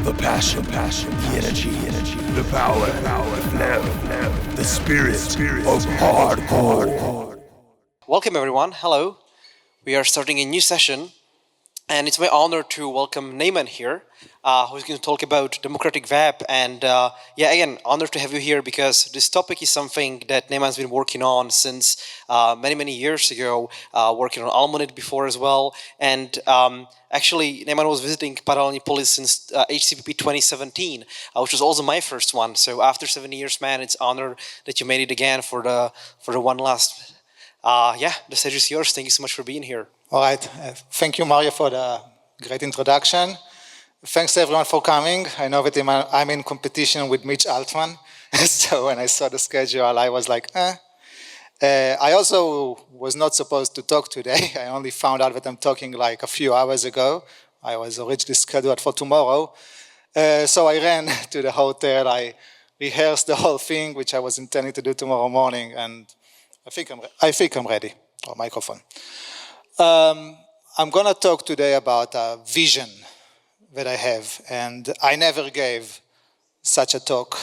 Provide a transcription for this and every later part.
the passion, the energy, the power, the spirit of hardcore. Welcome everyone, hello. We are starting a new session and it's my honor to welcome Neiman here, who's going to talk about democratic web. And again, honored to have you here because this topic is something that Neiman's been working on since many years ago, working on Almonid before as well. And actually, Neiman was visiting Monopolistic since HCPP 2017, which was also my first one. So after 7 years, man, it's an honor that you made it again for the one last. The stage is yours. Thank you so much for being here. All right. Thank you, Mario, for the great introduction. Thanks, everyone, for coming. I know that I'm in competition with Mitch Altman. So when I saw the schedule, I was like, I also was not supposed to talk today. I only found out that I'm talking like a few hours ago. I was originally scheduled for tomorrow. So I ran to the hotel. I rehearsed the whole thing, which I was intending to do tomorrow morning. And I think I'm ready. Oh, microphone. I'm going to talk today about a vision that I have, and I never gave such a talk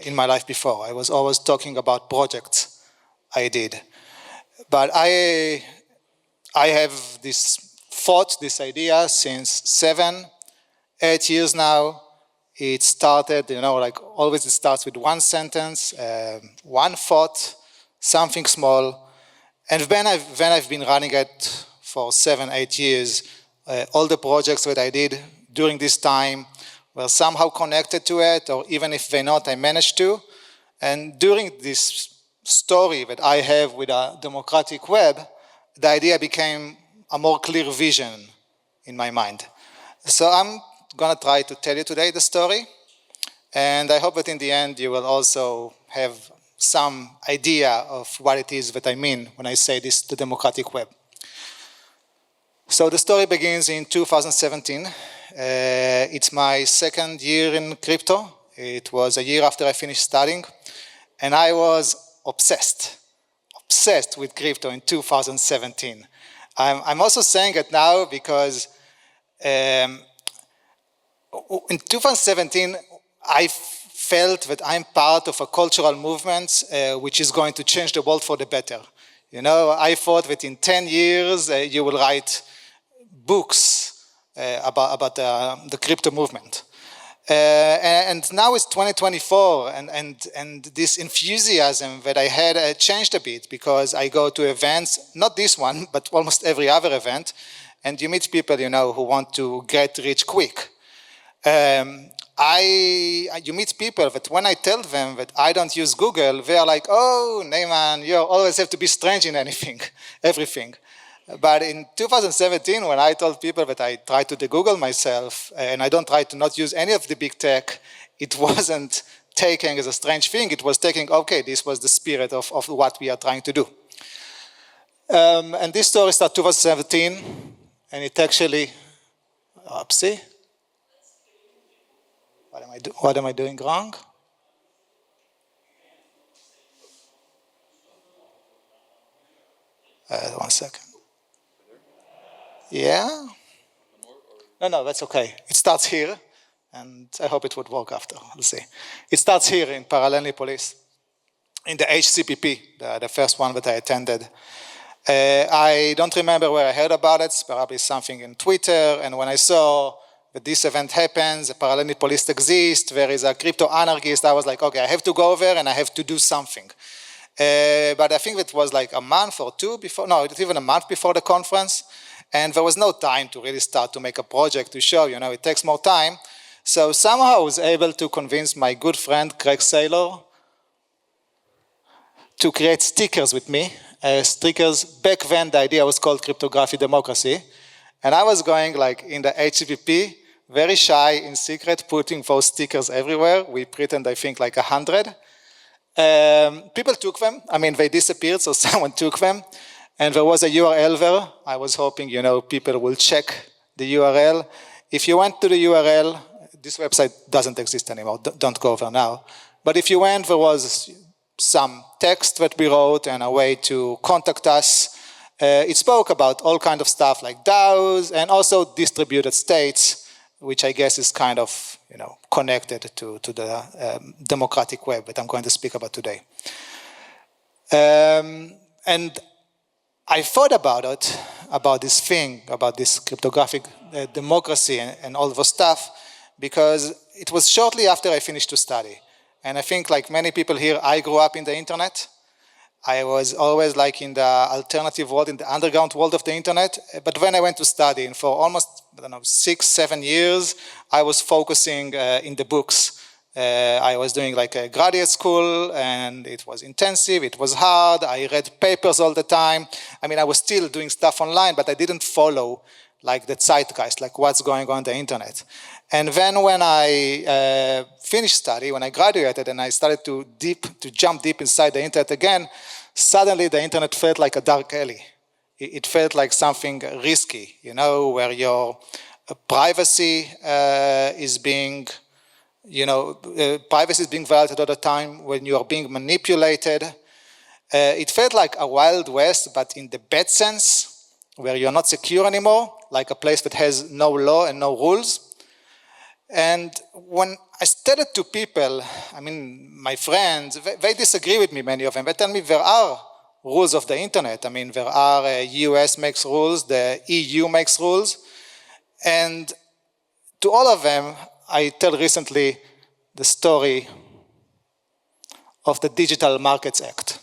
in my life before. I was always talking about projects I did. But I have this thought, this idea since 7, 8 years now. It started, like always it starts with one sentence, one thought, something small. And then I've been running it for 7, 8 years. All the projects that I did during this time were somehow connected to it, or even if they're not, I managed to. And during this story that I have with a democratic web, the idea became a more clear vision in my mind. So I'm going to try to tell you today the story. And I hope that in the end you will also have some idea of what it is that I mean when I say this, the democratic web. So the story begins in 2017. It's my second year in crypto. It was a year after I finished studying. And I was obsessed with crypto in 2017. I'm also saying it now because in 2017, I felt that I'm part of a cultural movement which is going to change the world for the better. I thought that in 10 years you will write books about the crypto movement. And now it's 2024, and this enthusiasm that I had changed a bit because I go to events, not this one, but almost every other event, and you meet people, who want to get rich quick. You meet people that when I tell them that I don't use Google, they are like, oh, Neiman, you always have to be strange in everything. But in 2017, when I told people that I try to de-Google myself, and I don't try to not use any of the big tech, it wasn't taken as a strange thing. It was taking, okay, this was the spirit of what we are trying to do. And this story started 2017, and it actually, oopsie. What am I doing wrong? One second. Yeah? No, that's okay. It starts here, and I hope it would work after. We'll see. It starts here in Monopolistic, in the HCPP, the first one that I attended. I don't remember where I heard about it. It's probably something in Twitter, and when I saw that this event happens, a Monopolistic exists, there is a crypto anarchist, I was like, okay, I have to go over and I have to do something. But I think it was like a month or two before, no, it was even a month before the conference, and there was no time to really start to make a project to show, it takes more time. So somehow I was able to convince my good friend, Craig Saylor, to create stickers with me. Stickers, back then the idea was called cryptography democracy. And I was going like in the HCPP, very shy, in secret, putting those stickers everywhere. We printed, I think, like 100. People took them. I mean, they disappeared, so someone took them. And there was a URL there. I was hoping, people will check the URL. If you went to the URL, this website doesn't exist anymore. Don't go there now. But if you went, there was some text that we wrote and a way to contact us. It spoke about all kinds of stuff like DAOs and also distributed states which I guess is kind of connected to the democratic web that I'm going to speak about today. And I thought about this thing, about this cryptographic democracy and all those stuff, because it was shortly after I finished to study. And I think, like many people here, I grew up in the internet. I was always like in the alternative world, in the underground world of the internet. But when I went to study, and for almost, 6-7 years, I was focusing in the books. I was doing like a graduate school, and it was intensive, it was hard, I read papers all the time. I mean, I was still doing stuff online, but I didn't follow like the zeitgeist, like what's going on the internet. And then when I finished study, when I graduated and I started to jump deep inside the internet again, suddenly the internet felt like a dark alley. It felt like something risky, where your privacy is being privacy is being violated all the time, when you are being manipulated. It felt like a Wild West, but in the bad sense, where you're not secure anymore, like a place that has no law and no rules. And when I stated to people, I mean, my friends, they disagree with me, many of them. They tell me there are rules of the internet. I mean, there are, US makes rules, the EU makes rules. And to all of them, I tell recently the story of the Digital Markets Act.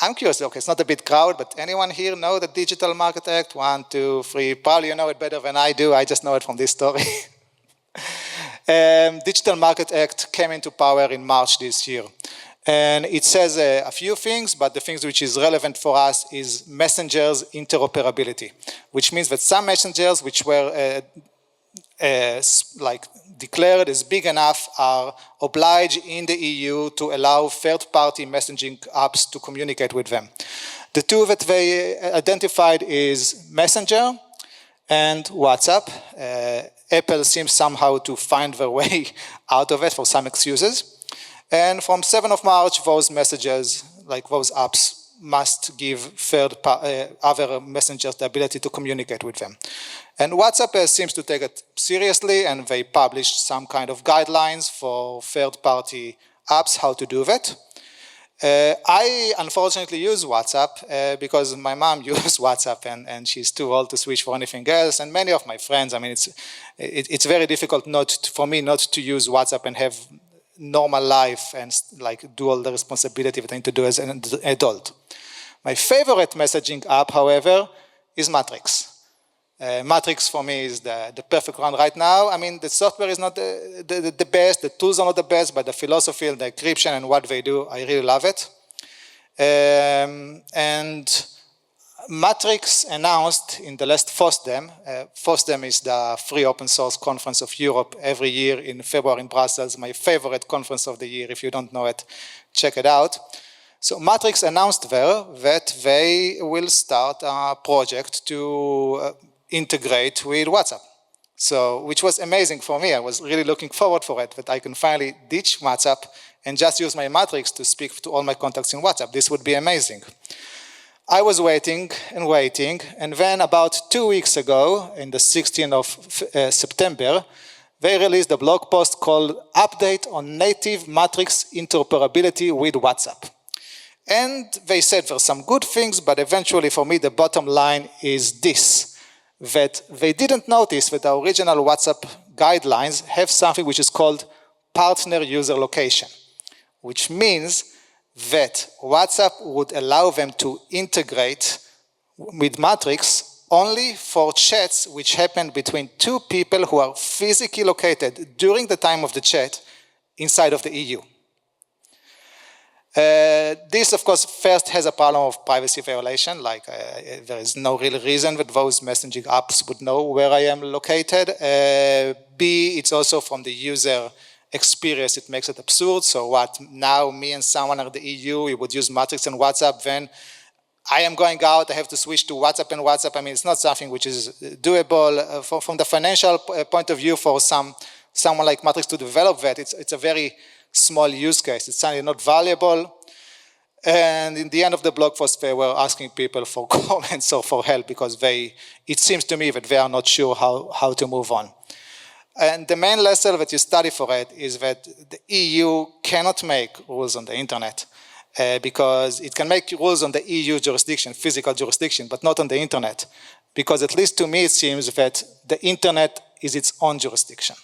I'm curious, okay, it's not a big crowd, but anyone here know the Digital Market Act? 1, 2, 3, probably you know it better than I do, I just know it from this story. Digital Market Act came into power in March this year. And it says a few things, but the things which is relevant for us is messengers interoperability, which means that some messengers which were like declared as big enough are obliged in the EU to allow third-party messaging apps to communicate with them. The two that they identified is Messenger and WhatsApp. Apple seems somehow to find their way out of it for some excuses. And from 7th of March, those messages, like those apps, must give other messengers the ability to communicate with them. And WhatsApp seems to take it seriously, and they published some kind of guidelines for third-party apps, how to do that. I unfortunately use WhatsApp because my mom uses WhatsApp and she's too old to switch for anything else. And many of my friends, I mean, it's very difficult for me not to use WhatsApp and have normal life and like do all the responsibility that I need to do as an adult. My favorite messaging app, however, is Matrix. Matrix for me is the perfect one right now. I mean, the software is not the best, the tools are not the best, but the philosophy and the encryption and what they do, I really love it. And Matrix announced in the last FOSDEM. FOSDEM is the free open source conference of Europe every year in February in Brussels, my favorite conference of the year. If you don't know it, check it out. So Matrix announced there that they will start a project to integrate with WhatsApp. So, which was amazing for me. I was really looking forward for it, that I can finally ditch WhatsApp and just use my Matrix to speak to all my contacts in WhatsApp. This would be amazing. I was waiting, and then about 2 weeks ago, in the 16th of September, they released a blog post called Update on Native Matrix Interoperability with WhatsApp. And they said there's some good things, but eventually for me the bottom line is this, that they didn't notice that the original WhatsApp guidelines have something which is called partner user location, which means that WhatsApp would allow them to integrate with Matrix only for chats which happen between two people who are physically located during the time of the chat inside of the EU. This, of course, first has a problem of privacy violation, like there is no real reason that those messaging apps would know where I am located. B, it's also from the user experience, it makes it absurd. So what, now me and someone at the EU, we would use Matrix and WhatsApp, then I am going out, I have to switch to WhatsApp and WhatsApp. I mean, it's not something which is doable. From the financial point of view, for someone like Matrix to develop that, it's a very small use case. It's certainly not valuable. And in the end of the blog post, they were asking people for comments or for help because it seems to me that they are not sure how to move on. And the main lesson that you study for it is that the EU cannot make rules on the internet because it can make rules on the EU jurisdiction, physical jurisdiction, but not on the internet. Because at least to me it seems that the internet is its own jurisdiction.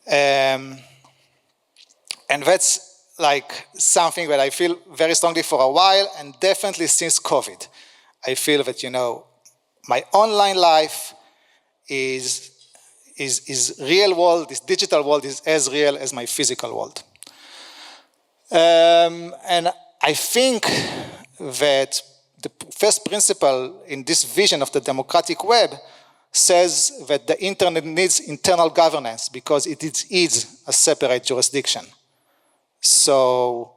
And that's like something that I feel very strongly for a while, and definitely since COVID. I feel that, you know, my online life is real world, this digital world is as real as my physical world. And I think that the first principle in this vision of the democratic web says that the internet needs internal governance because it is a separate jurisdiction. So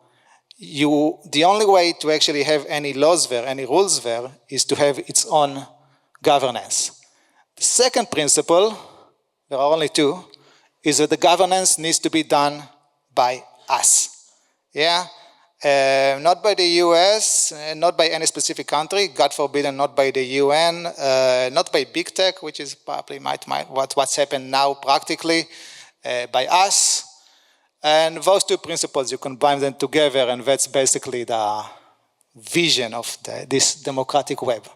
the only way to actually have any laws there, any rules there, is to have its own governance. The second principle, there are only two, is that the governance needs to be done by us. Yeah? Not by the US, not by any specific country, God forbid, and not by the UN, not by big tech, which is probably what's happened now practically, by us. And those two principles, you combine them together, and that's basically the vision of this democratic web.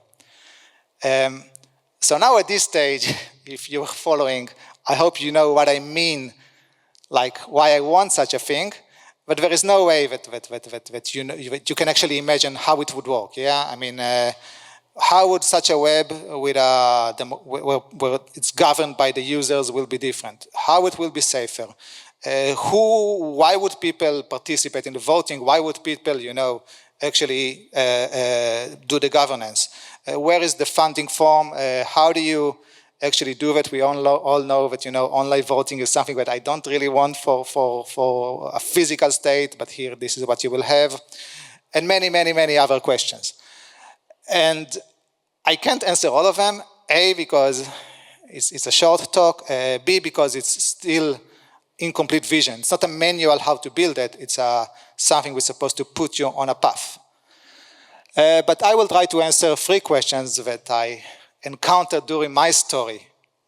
So now at this stage, if you're following, I hope you know what I mean, like why I want such a thing. But there is no way that you can actually imagine how it would work. Yeah, I mean, how would such a web with where it's governed by the users will be different? How it will be safer? Why would people participate in the voting? Why would people, you know, actually do the governance? Where is the funding from? How do you actually do that? We all know that, you know, online voting is something that I don't really want for a physical state, but here this is what you will have, and many other questions. And I can't answer all of them, A, because it's a short talk, B, because it's still incomplete vision. It's not a manual how to build it, it's something we're supposed to put you on a path. But I will try to answer 3 questions that I encountered during my story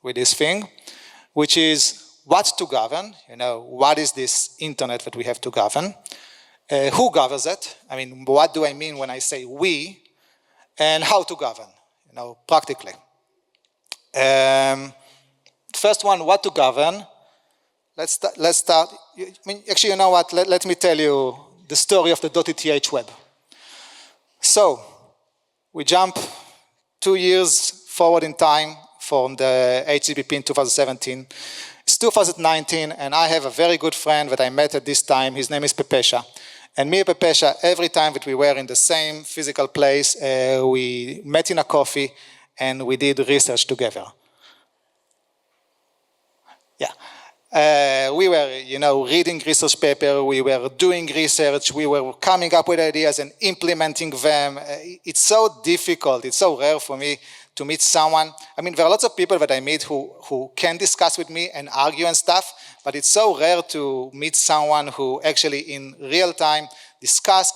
with this thing, which is what to govern, you know, what is this internet that we have to govern, who governs it, I mean, what do I mean when I say we, and how to govern, you know, practically. First one, what to govern. Let's start. I mean, actually, you know what, let me tell you the story of the .eth web. So, we jump 2 years forward in time from the HCPP in 2017. It's 2019, and I have a very good friend that I met at this time. His name is Pepesha. And me and Pepesha, every time that we were in the same physical place, we met in a coffee and we did research together. Yeah. We were, you know, reading research paper, we were doing research, we were coming up with ideas and implementing them. It's so difficult, it's so rare for me to meet someone. I mean, there are lots of people that I meet who can discuss with me and argue and stuff, but it's so rare to meet someone who actually in real time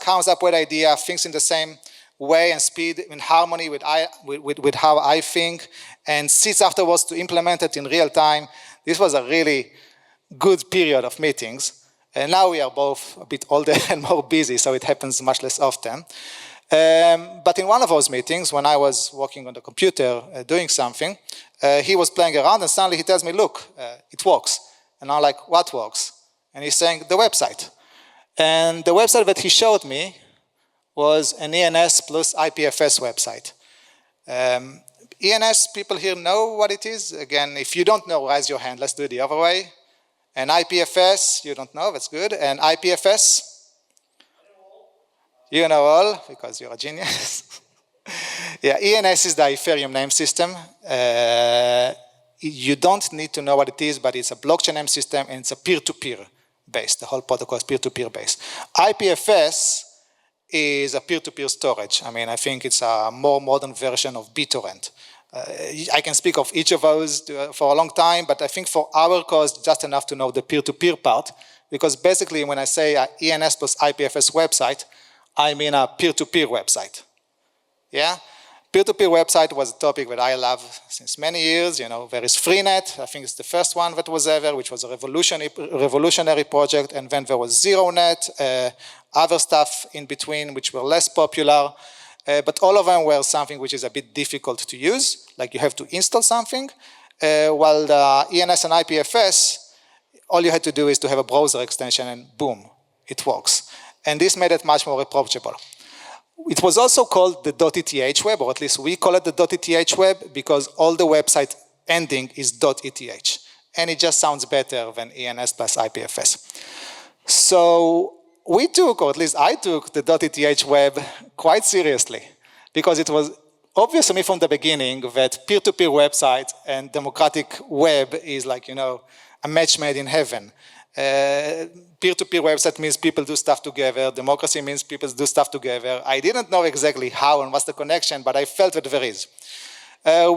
comes up with ideas, thinks in the same way and speed, in harmony with how I think, and sits afterwards to implement it in real time. This was a really good period of meetings. And now we are both a bit older and more busy, so it happens much less often. But in one of those meetings, when I was working on the computer doing something, he was playing around and suddenly he tells me, look, it works. And I'm like, what works? And he's saying, the website. And the website that he showed me was an ENS plus IPFS website. ENS, people here know what it is. Again, if you don't know, raise your hand. Let's do it the other way. And IPFS, you don't know, that's good. And IPFS? You know all, because you're a genius. Yeah, ENS is the Ethereum name system. You don't need to know what it is, but it's a blockchain name system and it's a peer-to-peer based. The whole protocol is peer-to-peer based. IPFS is a peer-to-peer storage. I mean, I think it's a more modern version of BitTorrent. I can speak of each of those for a long time, but I think for our cause, just enough to know the peer-to-peer part, because basically when I say ENS plus IPFS website, I mean a peer-to-peer website. Yeah? peer-to-peer website was a topic that I love since many years. You know, there is Freenet. I think it's the first one that was ever, which was a revolutionary project. And then there was ZeroNet, other stuff in between, which were less popular. But all of them were something which is a bit difficult to use. Like you have to install something. While the ENS and IPFS, all you had to do is to have a browser extension and boom, it works. And this made it much more approachable. It was also called the .eth web, or at least we call it the .eth web, because all the website ending is .eth. And it just sounds better than ENS plus IPFS. So we took, or at least I took, the .eth web quite seriously, because it was obvious to me from the beginning that peer-to-peer website and democratic web is like, you know, a match made in heaven. Peer-to-peer website means people do stuff together. Democracy means people do stuff together. I didn't know exactly how and what's the connection, but I felt that there is.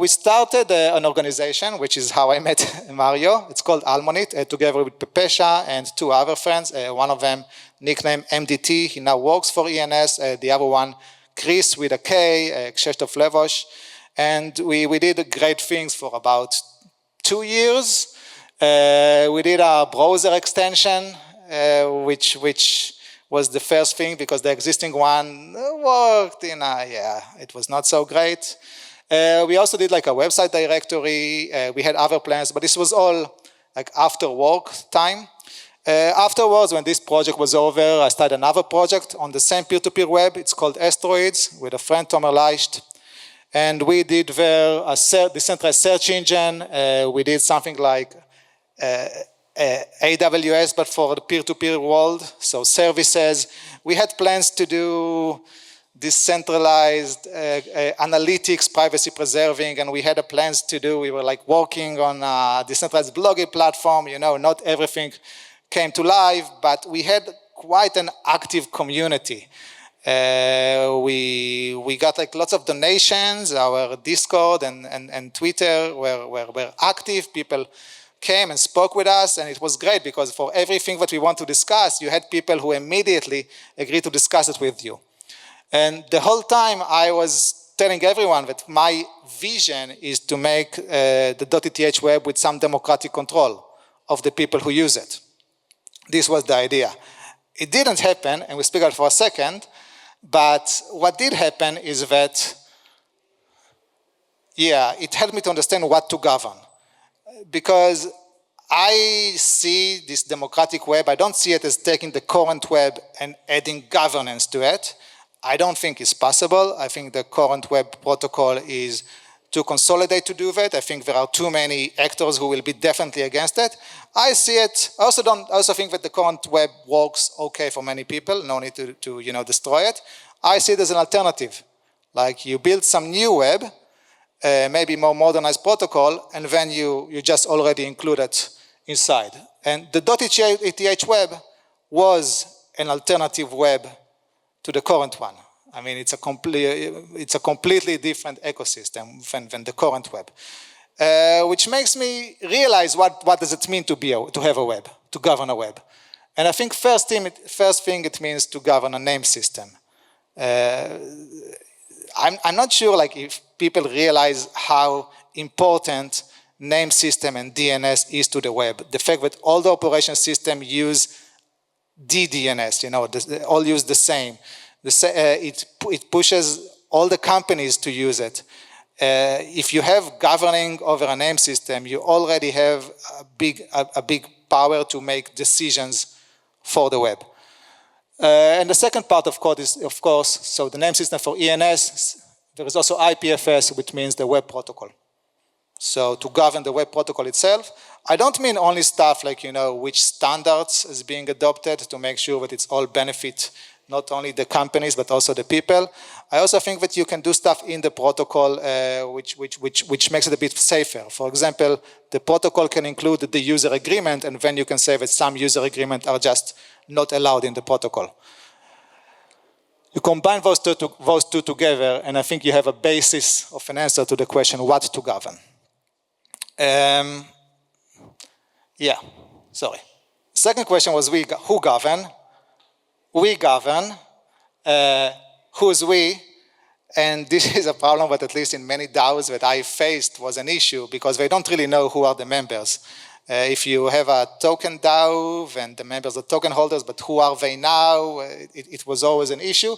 We started an organization, which is how I met Mario. It's called Almonit, together with Pepesha and two other friends. One of them, nicknamed MDT, he now works for ENS. The other one, Chris with a K, Krzysztof Lewosz. And we did great things for about 2 years. We did a browser extension, which was the first thing, because the existing one worked in it was not so great. We also did like a website directory. We had other plans, but this was all like after work time. Afterwards, when this project was over, I started another project on the same peer-to-peer web. It's called Asteroids, with a friend, Tomer Leicht. And we did there a decentralized search engine. We did something like AWS, but for the peer-to-peer world, so services. We had plans to do decentralized analytics, privacy preserving, and we had plans to do, we were like working on a decentralized blogging platform. You know, not everything came to life, but we had quite an active community. We got like lots of donations. Our Discord and Twitter were active. People came and spoke with us, and it was great because for everything that we want to discuss, you had people who immediately agreed to discuss it with you. And the whole time I was telling everyone that my vision is to make the .eth web with some democratic control of the people who use it. This was the idea. It didn't happen, and we speak out for a second, but what did happen is that, it helped me to understand what to govern. Because I see this democratic web, I don't see it as taking the current web and adding governance to it. I don't think it's possible. I think the current web protocol is to consolidate to do that. I think there are too many actors who will be definitely against it. I see it. I also think that the current web works okay for many people. No need to destroy it. I see it as an alternative. Like you build some new web, maybe more modernized protocol, and then you just already include it inside. And the .eth web was an alternative web to the current one. I mean, it's a completely different ecosystem than the current web, which makes me realize what does it mean to have a web, to govern a web. And I think first thing it means to govern a name system. I'm not sure like if people realize how important name system and DNS is to the web. The fact that all the operation systems use DDNS, all use the same. It pushes all the companies to use it. If you have governing over a name system, you already have a big power to make decisions for the web. And the second part, of course, so the name system for ENS, there is also IPFS, which means the web protocol. So to govern the web protocol itself, I don't mean only stuff like, which standards is being adopted to make sure that it's all benefit not only the companies, but also the people. I also think that you can do stuff in the protocol which makes it a bit safer. For example, the protocol can include the user agreement, and then you can say that some user agreements are just not allowed in the protocol. You combine those two together, and I think you have a basis of an answer to the question, what to govern. Second question was who govern? We govern. Who's we? And this is a problem that at least in many DAOs that I faced was an issue because they don't really know who are the members. If you have a token DAO, then the members are token holders, but who are they now? It was always an issue.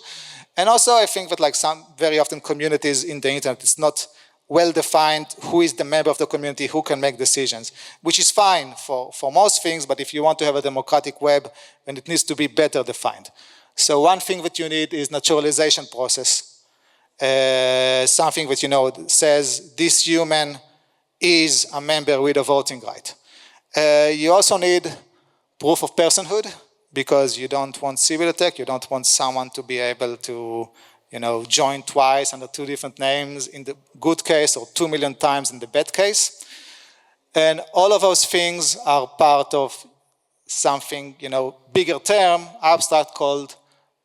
And also I think that like some very often communities in the internet, it's not well defined who is the member of the community, who can make decisions, which is fine for most things, but if you want to have a democratic web, then it needs to be better defined. So one thing that you need is naturalization process. Something that, you know, says this human is a member with a voting right. You also need proof of personhood because you don't want civil attack, you don't want someone to be able to, you know, join twice under two different names in the good case or 2 million times in the bad case. And all of those things are part of something, you know, bigger term, abstract, called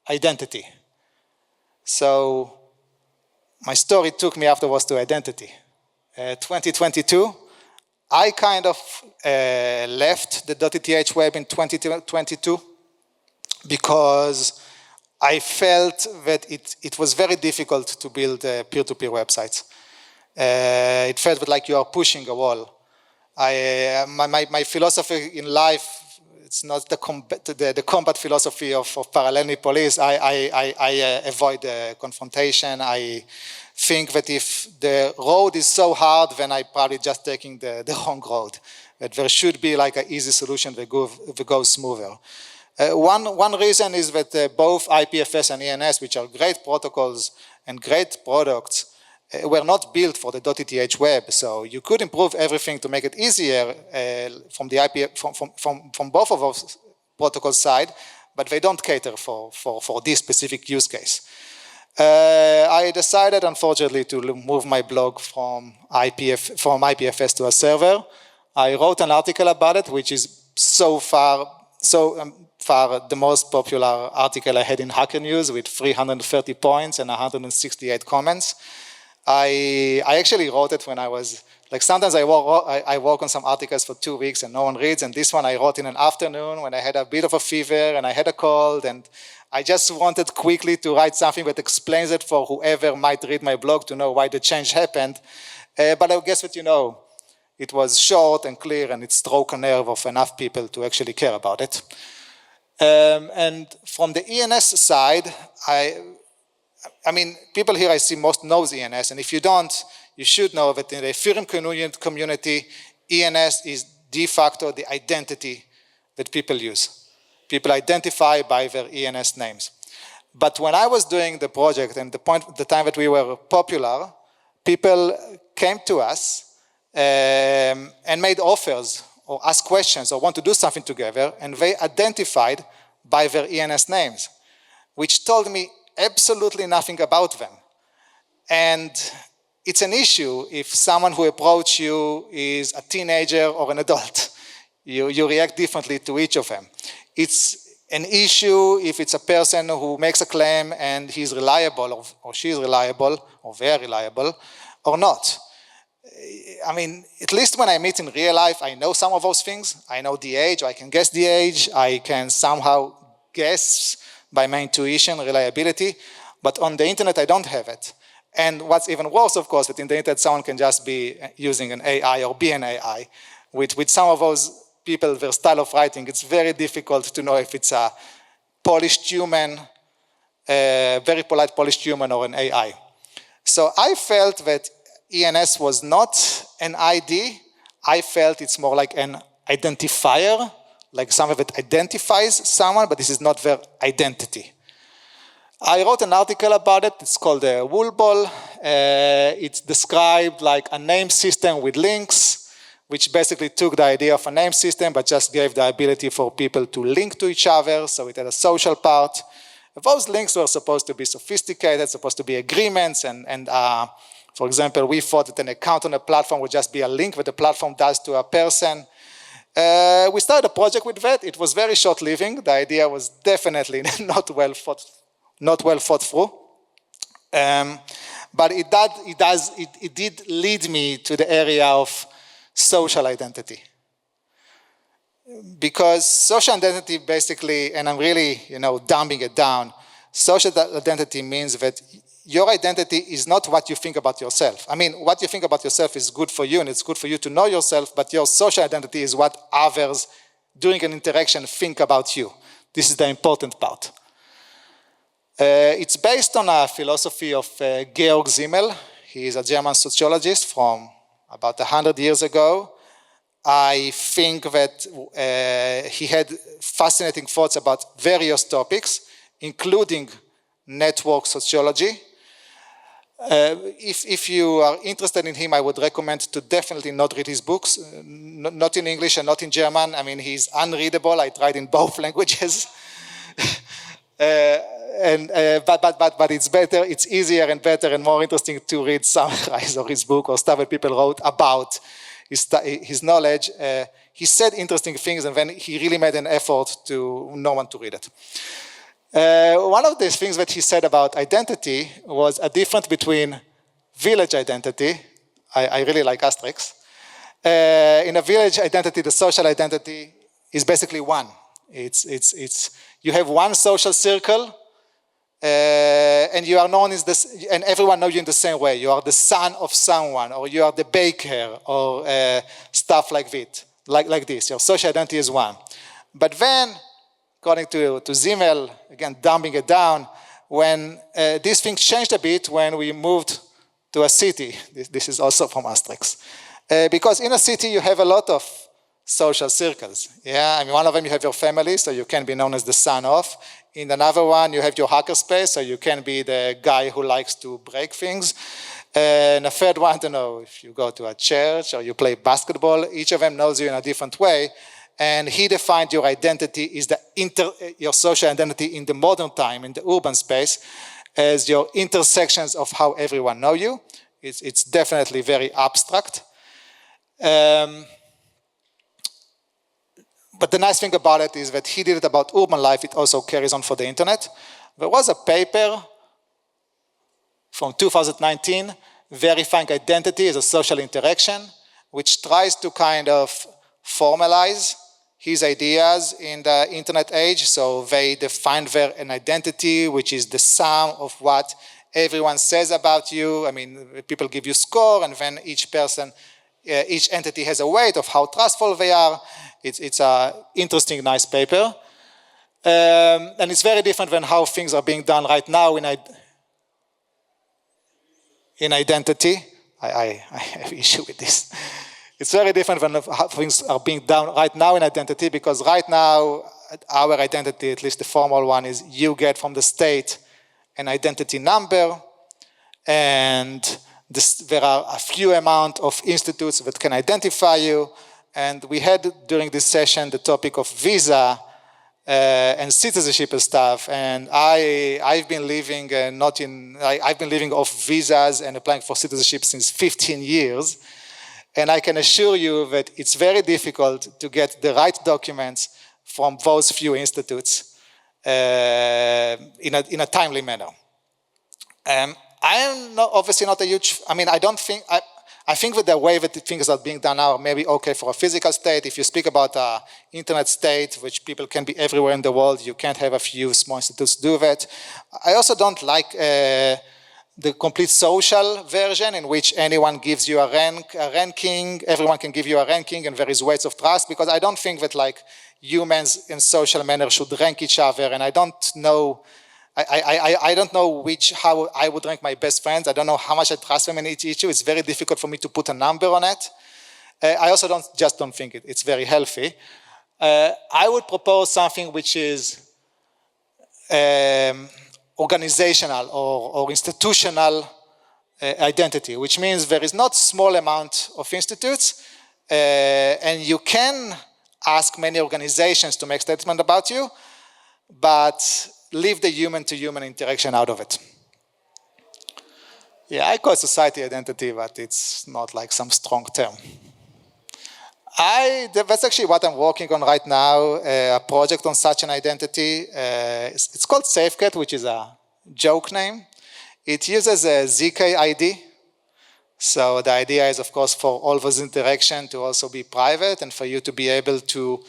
identity. So my story took me afterwards to identity. 2022, I kind of left the .eth web in 2022 because I felt that it was very difficult to build peer-to-peer websites. It felt like you are pushing a wall. My philosophy in life, it's not the combat philosophy of parallel police. I avoid confrontation. I think that if the road is so hard, then I'm probably just taking the wrong road. That there should be like an easy solution that goes smoother. One reason is that both IPFS and ENS, which are great protocols and great products, were not built for the .eth web. So you could improve everything to make it easier from the from both of those protocols side, but they don't cater for this specific use case. I decided, unfortunately, to move my blog from IPFS to a server. I wrote an article about it, which is so far the most popular article I had in Hacker News with 330 points and 168 comments. I actually wrote it when I was, like sometimes I work on some articles for 2 weeks and no one reads, and this one I wrote in an afternoon when I had a bit of a fever and I had a cold, and I just wanted quickly to write something that explains it for whoever might read my blog to know why the change happened. But I guess that, you know, it was short and clear and it struck a nerve of enough people to actually care about it. And from the ENS side, I mean, people here I see most knows ENS, and if you don't, you should know that in the Ethereum community, ENS is de facto the identity that people use. People identify by their ENS names. But when I was doing the project and the time that we were popular, people came to us and made offers or asked questions or want to do something together, and they identified by their ENS names, which told me absolutely nothing about them. And it's an issue if someone who approaches you is a teenager or an adult. You react differently to each of them. It's an issue if it's a person who makes a claim and he's reliable or she's reliable or they're reliable or not. I mean, at least when I meet in real life, I know some of those things. I know the age, I can guess the age, I can somehow guess by my intuition, reliability, but on the internet I don't have it. And what's even worse, of course, that in the internet someone can just be using an AI or be an AI. With some of those people, their style of writing, it's very difficult to know if it's a polished human, very polite polished human or an AI. So I felt that ENS was not an ID. I felt it's more like an identifier, like something that identifies someone, but this is not their identity. I wrote an article about it. It's called the Wool Ball. It's described like a name system with links, which basically took the idea of a name system, but just gave the ability for people to link to each other, so it had a social part. Those links were supposed to be sophisticated, supposed to be agreements, and for example, we thought that an account on a platform would just be a link that the platform does to a person. We started a project with that. It was very short-living. The idea was definitely not well thought through. But it did lead me to the area of social identity. Because social identity basically, and I'm really, dumbing it down, social identity means that your identity is not what you think about yourself. I mean, what you think about yourself is good for you, and it's good for you to know yourself, but your social identity is what others during an interaction think about you. This is the important part. It's based on a philosophy of Georg Simmel. He is a German sociologist from about 100 years ago. I think that he had fascinating thoughts about various topics, including network sociology. If you are interested in him, I would recommend to definitely not read his books, not in English and not in German. I mean, he's unreadable. I tried in both languages. But it's better, it's easier and better and more interesting to read summarize of his book or stuff that people wrote about his knowledge. He said interesting things, and then he really made an effort to no one to read it. One of the things that he said about identity was a difference between village identity. I really like asterisks. In a village identity, the social identity is basically one. You have one social circle, and you are known as this, and everyone knows you in the same way. You are the son of someone, or you are the baker, or stuff like this. Your social identity is one. But then, according to Simmel, again, dumbing it down, when these things changed a bit when we moved to a city. This is also from asterisks. Because in a city, you have a lot of social circles. Yeah, I mean, one of them you have your family, so you can be known as the son of. In another one, you have your hackerspace, so you can be the guy who likes to break things. And a third one, I don't know, if you go to a church or you play basketball, each of them knows you in a different way. And he defined your identity is your social identity in the modern time, in the urban space, as your intersections of how everyone knows you. It's definitely very abstract. But the nice thing about it is that he did it about urban life. It also carries on for the internet. There was a paper from 2019, Verifying Identity as a Social Interaction, which tries to kind of formalize his ideas in the internet age. So they define an identity, which is the sum of what everyone says about you. I mean, people give you score, and then each entity has a weight of how trustful they are. It's an interesting, nice paper. And it's very different than how things are being done right now in identity. I have an issue with this. It's very different than how things are being done right now in identity, because right now, our identity, at least the formal one, is you get from the state an identity number, and there are a few amount of institutes that can identify you. And we had during this session the topic of visa and citizenship and stuff. And I've been living I've been living off visas and applying for citizenship since 15 years. And I can assure you that it's very difficult to get the right documents from those few institutes in a timely manner. I am obviously not a huge, I think that the way that things are being done now are maybe okay for a physical state. If you speak about an internet state, which people can be everywhere in the world, you can't have a few small institutes do that. I also don't like the complete social version in which anyone gives you a ranking, everyone can give you a ranking, and there is weights of trust, because I don't think that like humans in social manner should rank each other, and I don't know how I would rank my best friends. I don't know how much I trust them in each issue. It's very difficult for me to put a number on it. I also don't think it's very healthy. I would propose something which is organizational or institutional identity, which means there is not small amount of institutes, and you can ask many organizations to make statements about you, but leave the human-to-human interaction out of it. Yeah, I call it society identity, but it's not like some strong term. That's actually what I'm working on right now, a project on such an identity. It's called SafeCat, which is a joke name. It uses a ZK ID. So the idea is, of course, for all those interactions to also be private, and for you to be able to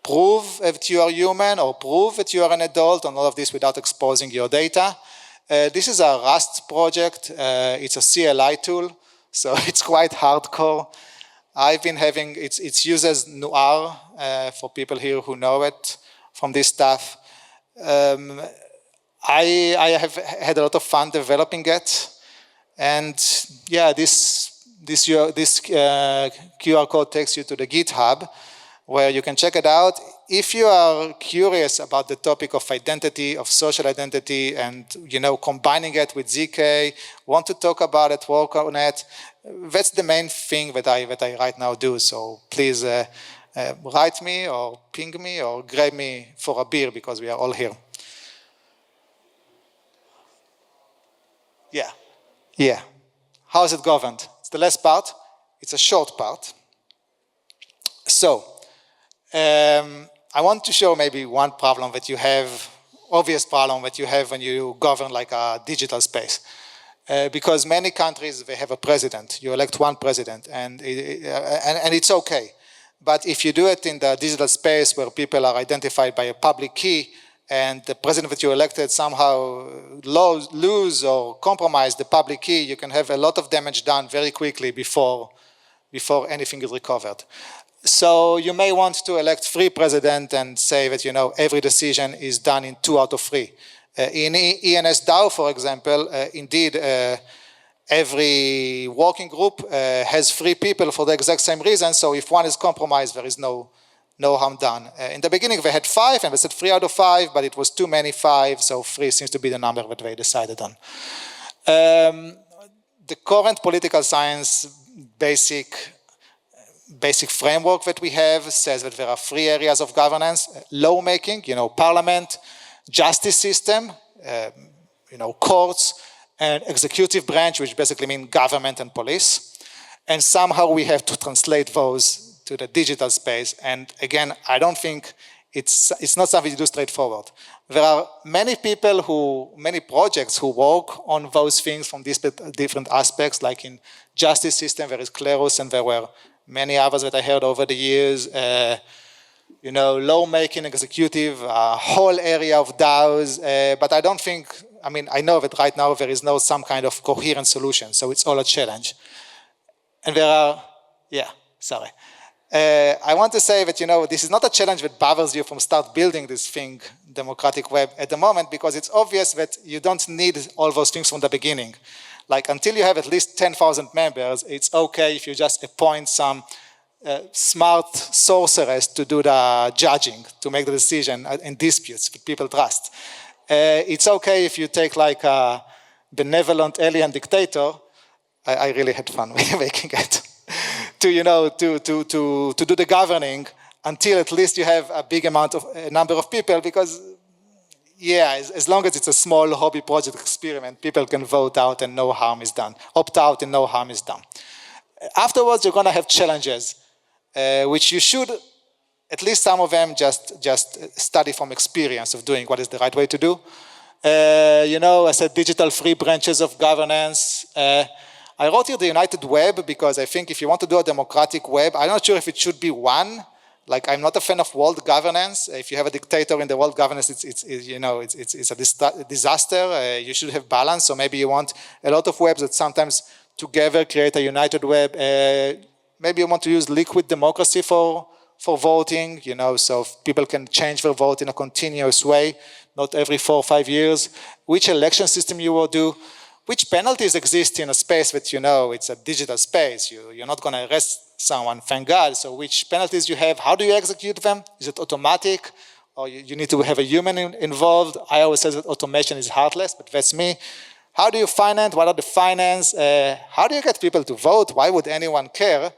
prove that you are human or prove that you are an adult, and all of this without exposing your data. This is a Rust project. It's a CLI tool, so it's quite hardcore. I've been having, it uses Noir for people here who know it from this stuff. I have had a lot of fun developing it. And yeah, this QR code takes you to the GitHub, where you can check it out. If you are curious about the topic of identity, of social identity, and combining it with ZK, want to talk about it, work on it, that's the main thing that I right now do. So please write me or ping me or grab me for a beer, because we are all here. Yeah. How is it governed? It's the last part. It's a short part. So, I want to show maybe one problem that you have, obvious problem that you have when you govern like a digital space. Because many countries, they have a president. You elect one president, and it's okay. But if you do it in the digital space where people are identified by a public key, and the president that you elected somehow lose or compromise the public key, you can have a lot of damage done very quickly before anything is recovered. So you may want to elect 3 presidents and say that every decision is done in 2 out of 3. In ENS DAO, for example, indeed every working group has 3 people for the exact same reason. So if one is compromised, there is no harm done. In the beginning, they had 5, and they said 3 out of 5, but it was too many 5, so 3 seems to be the number that they decided on. The current political science basic framework that we have says that there are 3 areas of governance: lawmaking, parliament, justice system, courts, and executive branch, which basically mean government and police. And somehow we have to translate those to the digital space. And again, I don't think it's not something to do straightforward. There are many people many projects who work on those things from these different aspects, like in justice system, there is Clerus, and there were many others that I heard over the years. Lawmaking, executive, a whole area of DAOs, but I don't think, I know that right now there is no some kind of coherent solution, so it's all a challenge. And there are, I want to say that, this is not a challenge that bothers you from start building this thing, democratic web, at the moment, because it's obvious that you don't need all those things from the beginning. Like, until you have at least 10,000 members, it's okay if you just appoint some smart sorceress to do the judging, to make the decision in disputes that people trust. It's okay if you take like a benevolent alien dictator. I really had fun making it. to do the governing until at least you have a big number of people, because as long as it's a small hobby project experiment, people can vote out and no harm is done, opt out and no harm is done. Afterwards, you're going to have challenges, which you should, at least some of them, just study from experience of doing what is the right way to do. I said digital 3 branches of governance. I wrote here the United Web because I think if you want to do a democratic web, I'm not sure if it should be one. Like, I'm not a fan of world governance. If you have a dictator in the world governance, it's a disaster. You should have balance. So maybe you want a lot of webs that sometimes together create a united web. Maybe you want to use liquid democracy for voting, so people can change their vote in a continuous way, not every 4 or 5 years. Which election system you will do? Which penalties exist in a space that it's a digital space? You're not going to arrest someone, thank God. So which penalties you have? How do you execute them? Is it automatic? Or you need to have a human involved? I always say that automation is heartless, but that's me. How do you finance? What are the finance? How do you get people to vote? Why would anyone care?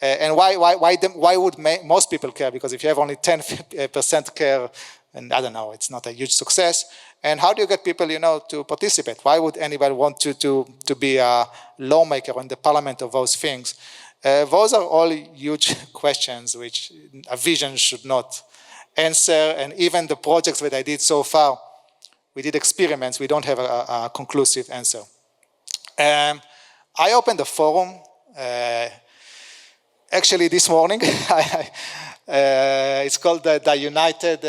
And why would most people care? Because if you have only 10% care, and I don't know, it's not a huge success. And how do you get people, to participate? Why would anybody want to be a lawmaker in the parliament of those things? Those are all huge questions which a vision should not answer. And even the projects that I did so far, we did experiments, we don't have a conclusive answer. I opened a forum, actually this morning. It's called the United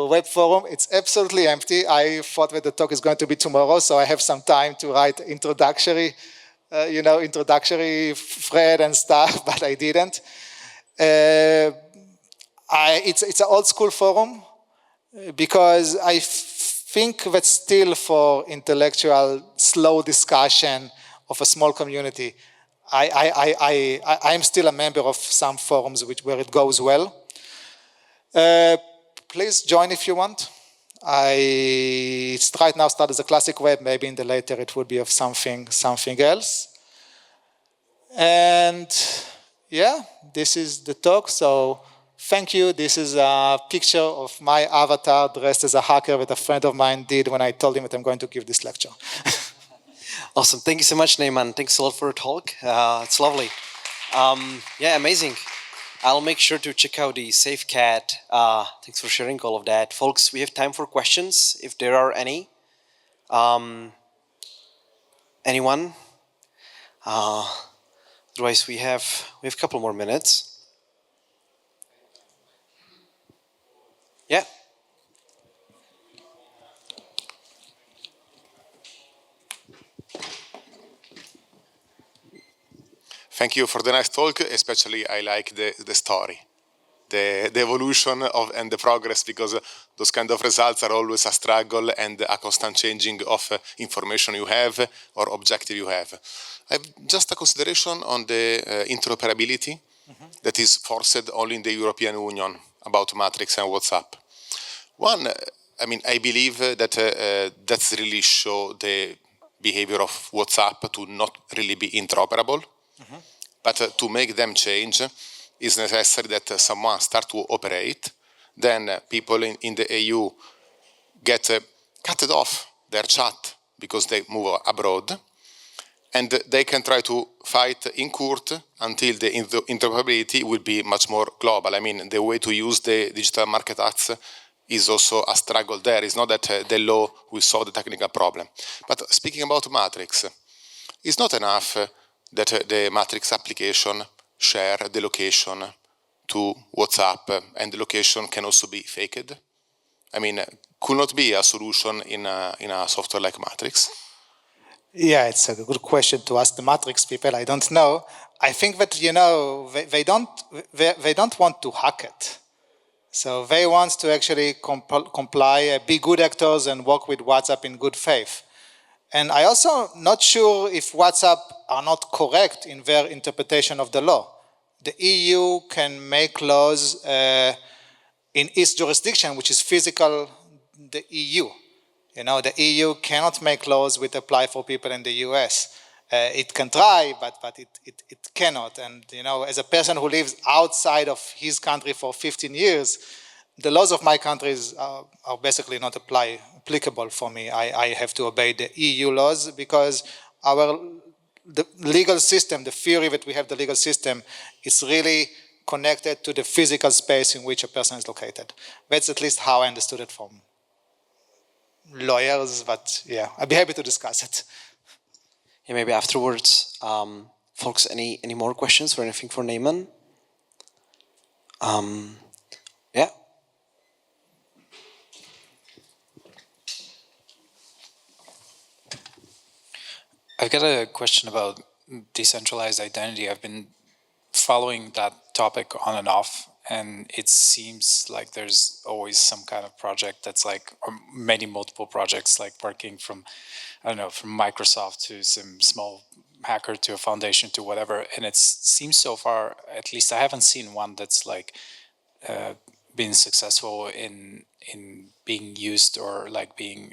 Web Forum. It's absolutely empty. I thought that the talk is going to be tomorrow, so I have some time to write introductory thread and stuff, but I didn't. It's an old school forum because I think that still for intellectual slow discussion of a small community, I'm still a member of some forums where it goes well. Please join if you want. Right now start as a classic web, maybe in the later it would be of something else. And yeah, this is the talk, so thank you. This is a picture of my avatar dressed as a hacker that a friend of mine did when I told him that I'm going to give this lecture. Awesome. Thank you so much, Neiman. Thanks a lot for your talk. It's lovely. Yeah, amazing. I'll make sure to check out the SafeCat. Thanks for sharing all of that. Folks, we have time for questions, if there are any. Anyone? Otherwise, we have a couple more minutes. Yeah. Thank you for the nice talk. Especially, I like the story, the evolution and the progress, because those kind of results are always a struggle and a constant changing of information you have or objective you have. I have just a consideration on the interoperability that is forced only in the European Union about Matrix and WhatsApp. One, I believe that that's really show the behavior of WhatsApp to not really be interoperable. But to make them change, it's necessary that someone start to operate. Then people in the EU get cut off their chat because they move abroad. And they can try to fight in court until the interoperability will be much more global. The way to use the Digital Market Act is also a struggle there. It's not that the law will solve the technical problem. But speaking about Matrix, it's not enough that the Matrix application share the location to WhatsApp, and the location can also be faked. Could not be a solution in a software like Matrix? Yeah, it's a good question to ask the Matrix people. I don't know. I think that they don't want to hack it, so they want to actually comply, be good actors, and work with WhatsApp in good faith. And I also not sure if WhatsApp are not correct in their interpretation of the law. The EU can make laws in its jurisdiction, which is physical, the EU. The EU cannot make laws which apply for people in the US. It can try, but it cannot. And as a person who lives outside of his country for 15 years, the laws of my countries are basically not applicable for me. I have to obey the EU laws because the legal system, the theory that we have the legal system, is really connected to the physical space in which a person is located. That's at least how I understood it from lawyers, but yeah, I'd be happy to discuss it. Yeah, maybe afterwards. Folks, any more questions or anything for Neiman? Yeah. I've got a question about decentralized identity. I've been following that topic on and off, and it seems like there's always some kind of project that's or multiple projects, working from, from Microsoft to some small hacker to a foundation to whatever. And it seems so far, at least I haven't seen one that's been successful in being used or are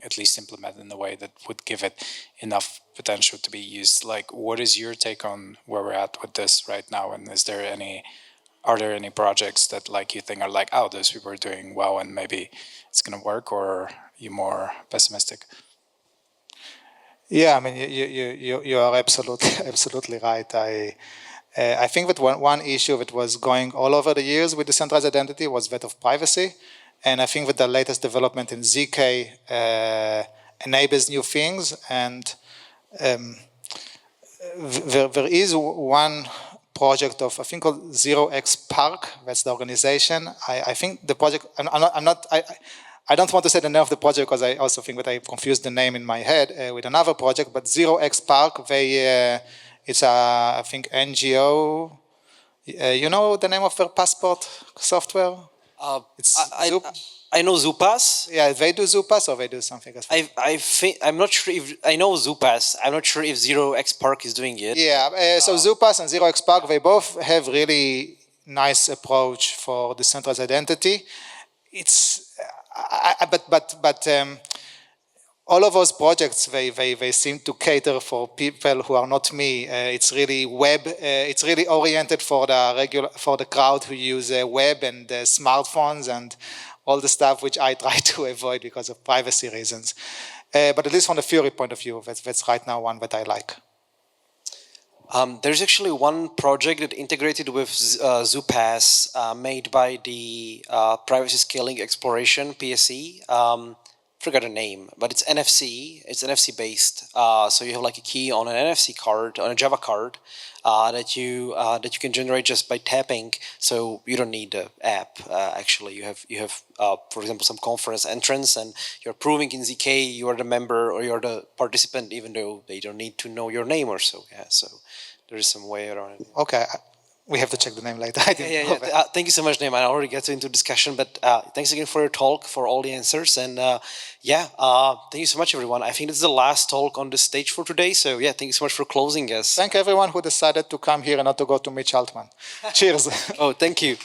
at least implemented in a way that would give it enough potential to be used. What is your take on where we're at with this right now? And are there any projects that you think are oh, those people are doing well and maybe it's going to work, or are you more pessimistic? Yeah, you are absolutely right. I think that one issue that was going all over the years with decentralized identity was that of privacy. And I think that the latest development in ZK enables new things. And there is one project of, I think, called 0x Park. That's the organization. I think the project, I don't want to say the name of the project because I also think that I confused the name in my head with another project, but 0x Park, it's a, I think, NGO. You know the name of their passport software? I know Zupass. Yeah, they do Zupass or they do something else? I'm not sure if I know Zupass. I'm not sure if 0x Park is doing it. Yeah, so Zupass and 0x Park, they both have really nice approach for decentralized identity. It's, all of those projects, they seem to cater for people who are not me. It's really web. It's really oriented for the crowd who use web and smartphones and all the stuff which I try to avoid because of privacy reasons. But at least from the theory point of view, that's right now one that I like. There's actually one project that integrated with Zupass made by the Privacy Scaling Exploration, PSE. Forgot the name, but it's NFC. It's NFC based. So you have like a key on an NFC card, on a Java card, that you can generate just by tapping. So you don't need the app. Actually, you have for example some conference entrance, and you're proving in ZK you are the member or you're the participant, even though they don't need to know your name or so. Yeah. So there is some way around it. Okay. We have to check the name later. Thank you so much, Neiman. I already get into discussion, but thanks again for your talk, for all the answers, and thank you so much, everyone. I think this is the last talk on the stage for today, so yeah, thank you so much for closing us. Thank everyone who decided to come here and not to go to Mitch Altman. Cheers. Oh, thank you.